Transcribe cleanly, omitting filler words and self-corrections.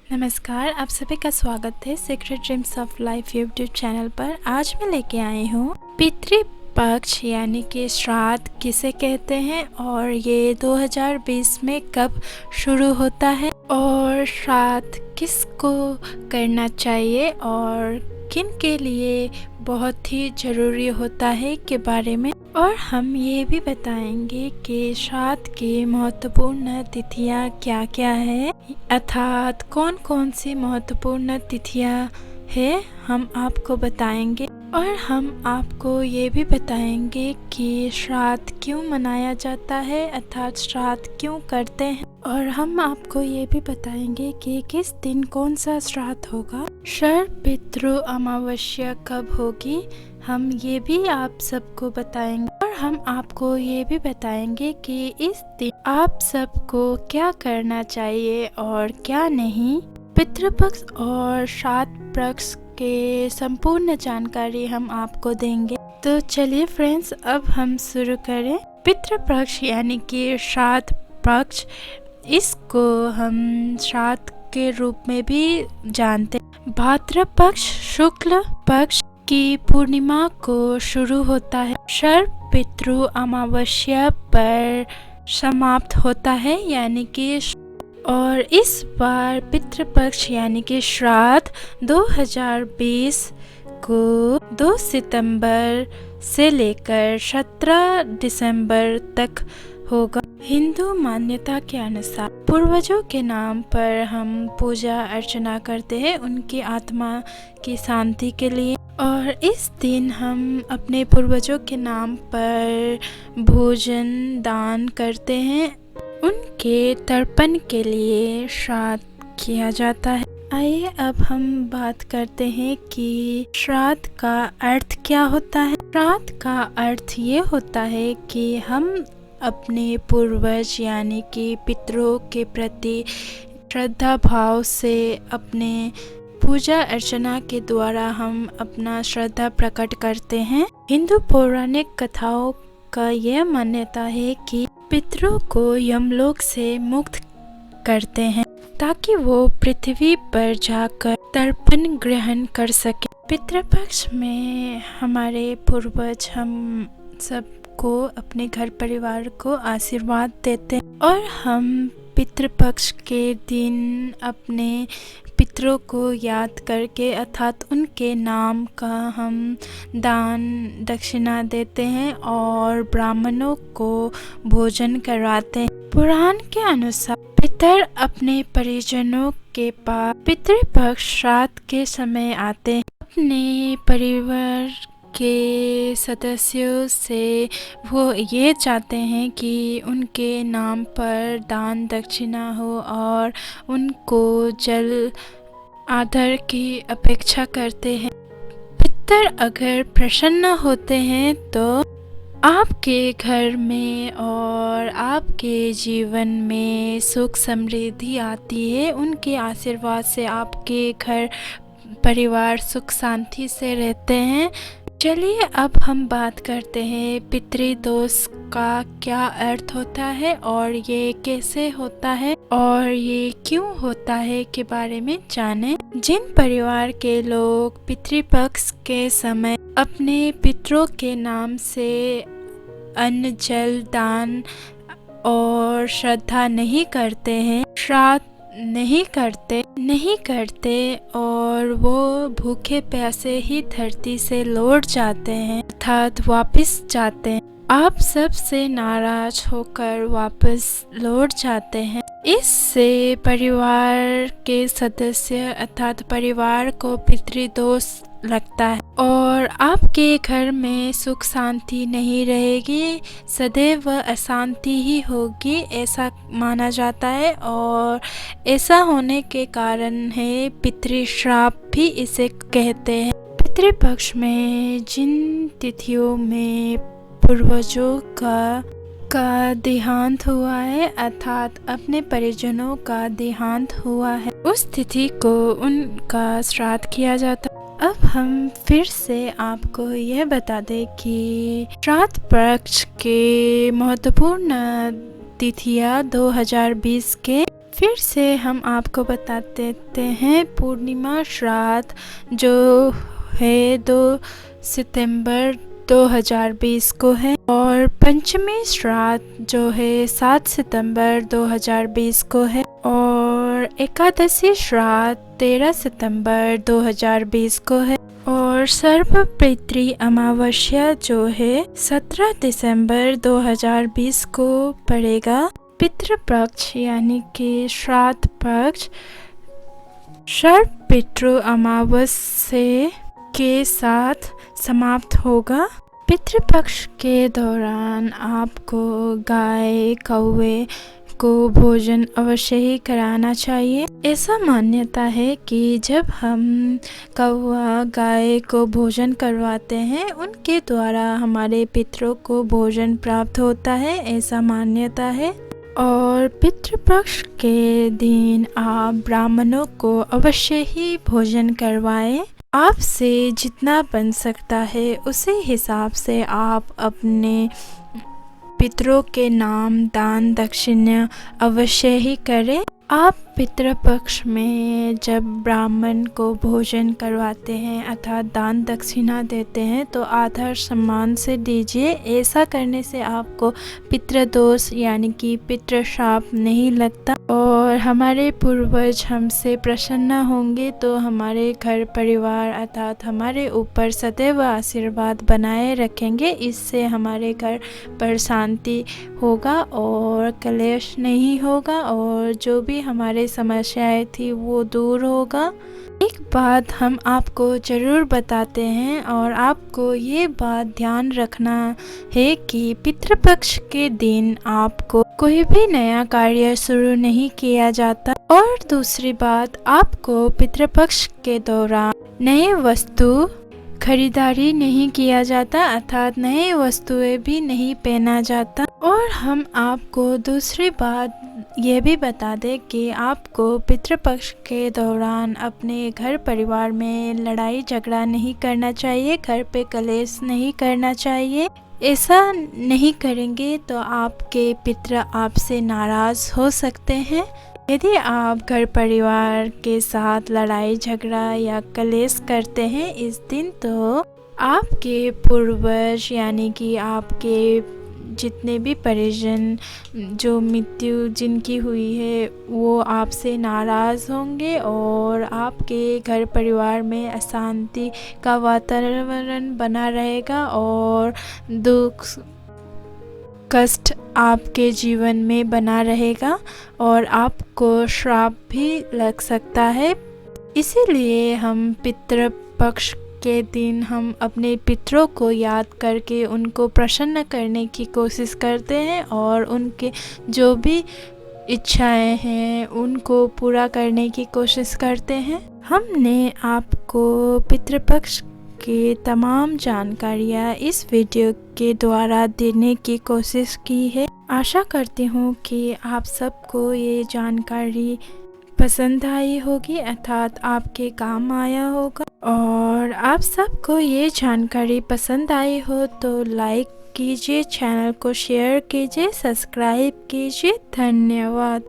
नमस्कार, आप सभी का स्वागत है secret dreams of life YouTube channel पर। आज मैं लेके आई हूँ पितृपक्ष यानी कि श्राद्ध किसे कहते हैं और ये 2020 में कब शुरू होता है और श्राद्ध किसको करना चाहिए और किन के लिए बहुत ही ज़रूरी होता है के बारे में, और हम ये भी बताएंगे कि श्राद्ध की महत्वपूर्ण तिथियां क्या क्या है, अर्थात कौन कौन सी महत्वपूर्ण तिथियां है हम आपको बताएंगे। और हम आपको ये भी बताएंगे कि श्राद्ध क्यों मनाया जाता है, अर्थात श्राद्ध क्यों करते हैं। और हम आपको ये भी बताएंगे कि किस दिन कौन सा श्राद्ध होगा, शरद पितृ अमावस्या कब होगी, हम ये भी आप सबको बताएंगे। और हम आपको ये भी बताएंगे कि इस दिन आप सबको क्या करना चाहिए और क्या नहीं। पितृपक्ष और श्राद्ध पक्ष के संपूर्ण जानकारी हम आपको देंगे। तो चलिए फ्रेंड्स, अब हम शुरू करें। पितृपक्ष यानी कि श्राद्ध पक्ष, इसको हम श्राद्ध के रूप में भी जानते हैं। भाद्रपद पक्ष शुक्ल पक्ष की पूर्णिमा को शुरू होता है, शरद पितृ अमावस्या पर समाप्त होता है यानी कि। और इस बार पितृपक्ष यानी कि श्राद्ध 2020 को 2 सितंबर से लेकर 17 दिसंबर तक होगा। हिंदू मान्यता के अनुसार पूर्वजों के नाम पर हम पूजा अर्चना करते हैं उनकी आत्मा की शांति के लिए, और इस दिन हम अपने पूर्वजों के नाम पर भोजन दान करते हैं, उनके तर्पण के लिए श्राद्ध किया जाता है। आइए अब हम बात करते हैं कि श्राद्ध का अर्थ क्या होता है। श्राद्ध का अर्थ ये होता है कि हम अपने पूर्वज यानी कि पितरों के प्रति श्रद्धा भाव से अपने पूजा अर्चना के द्वारा हम अपना श्रद्धा प्रकट करते हैं। हिंदू पौराणिक कथाओं का यह मान्यता है कि पितरों को यमलोक से मुक्त करते हैं ताकि वो पृथ्वी पर जाकर तर्पण ग्रहण कर सके। पितृपक्ष में हमारे पूर्वज हम सबको अपने घर परिवार को आशीर्वाद देते हैं, और हम पितृपक्ष के दिन अपने पितरों को याद करके अर्थात उनके नाम का हम दान दक्षिणा देते हैं और ब्राह्मणों को भोजन कराते हैं। पुराण के अनुसार पितर अपने परिजनों के पास पितृपक्ष श्राद्ध के समय आते हैं। अपने परिवार के सदस्यों से वो ये चाहते हैं कि उनके नाम पर दान दक्षिणा हो और उनको जल आदर की अपेक्षा करते हैं। पितर अगर प्रसन्न होते हैं तो आपके घर में और आपके जीवन में सुख समृद्धि आती है। उनके आशीर्वाद से आपके घर परिवार सुख शांति से रहते हैं। चलिए अब हम बात करते हैं पितृदोष का क्या अर्थ होता है और ये कैसे होता है और ये क्यों होता है के बारे में जानें। जिन परिवार के लोग पितृपक्ष के समय अपने पितरों के नाम से अन्न जल दान और श्रद्धा नहीं करते हैं, श्राद्ध नहीं करते और वो भूखे प्यासे ही धरती से लौट जाते हैं अर्थात वापस जाते हैं, आप सब से नाराज होकर वापस लौट जाते हैं। इससे परिवार के सदस्य अर्थात परिवार को पितृदोष लगता है और आपके घर में सुख शांति नहीं रहेगी, सदैव अशांति ही होगी, ऐसा माना जाता है। और ऐसा होने के कारण है पितृश्राप भी इसे कहते हैं। पितृपक्ष में जिन तिथियों में पूर्वजों का देहांत हुआ है अर्थात अपने परिजनों का देहांत हुआ है, उस तिथि को उनका श्राद्ध किया जाता है। अब हम फिर से आपको यह बता दें कि श्राद्ध पक्ष के महत्वपूर्ण तिथियां 2020 के फिर से हम आपको बता देते हैं, पूर्णिमा श्राद्ध जो है 2 सितंबर 2020 को है और पंचमी श्राद्ध जो है 7 सितंबर 2020 को है और एकादशी श्राद्ध 13 सितंबर 2020 को है और सर्वपितृ अमावस्या जो है 17 दिसंबर 2020 को पड़ेगा। पितृपक्ष यानी कि श्राद्ध पक्ष सर्वपितृ अमावस्या के साथ समाप्त होगा। पितृपक्ष के दौरान आपको गाय कौवे को भोजन अवश्य ही कराना चाहिए। ऐसा मान्यता है कि जब हम कौवा गाय को भोजन करवाते हैं उनके द्वारा हमारे पितरों को भोजन प्राप्त होता है, ऐसा मान्यता है। और पितृपक्ष के दिन आप ब्राह्मणों को अवश्य ही भोजन करवाएं। आपसे जितना बन सकता है उसी हिसाब से आप अपने पितरों के नाम दान दक्षिणा अवश्य ही करें। आप पितृपक्ष में जब ब्राह्मण को भोजन करवाते हैं अर्थात दान दक्षिणा देते हैं तो आदर सम्मान से दीजिए। ऐसा करने से आपको पितृदोष यानी कि पितृशाप नहीं लगता और हमारे पूर्वज हमसे प्रसन्न होंगे तो हमारे घर परिवार अर्थात हमारे ऊपर सदैव आशीर्वाद बनाए रखेंगे। इससे हमारे घर पर शांति होगा और कलेश नहीं होगा और जो भी हमारे समस्याएं थी वो दूर होगा। एक बात हम आपको ज़रूर बताते हैं और आपको ये बात ध्यान रखना है कि पितृपक्ष के दिन आपको कोई भी नया कार्य शुरू नहीं किया जाता। और दूसरी बात, आपको पितृपक्ष के दौरान नए वस्तु खरीदारी नहीं किया जाता अर्थात नए वस्तुएं भी नहीं पहना जाता। और हम आपको दूसरी बात ये भी बता दें कि आपको पितृपक्ष के दौरान अपने घर परिवार में लड़ाई झगड़ा नहीं करना चाहिए, घर पे कलेश नहीं करना चाहिए। ऐसा नहीं करेंगे तो आपके पितृ आपसे नाराज़ हो सकते हैं। यदि आप घर परिवार के साथ लड़ाई झगड़ा या कलेश करते हैं इस दिन तो आपके पूर्वज यानी कि आपके जितने भी परिजन जो मृत्यु जिनकी हुई है वो आपसे नाराज़ होंगे और आपके घर परिवार में अशांति का वातावरण बना रहेगा और दुख कष्ट आपके जीवन में बना रहेगा और आपको श्राप भी लग सकता है। इसीलिए हम पितृपक्ष के दिन हम अपने पितरों को याद करके उनको प्रसन्न करने की कोशिश करते हैं और उनके जो भी इच्छाएं हैं उनको पूरा करने की कोशिश करते हैं। हमने आपको पितृपक्ष की तमाम जानकारियाँ इस वीडियो के द्वारा देने की कोशिश की है। आशा करती हूँ कि आप सबको ये जानकारी पसंद आई होगी अर्थात आपके काम आया होगा। और आप सबको ये जानकारी पसंद आई हो तो लाइक कीजिए, चैनल को शेयर कीजिए, सब्सक्राइब कीजिए। धन्यवाद।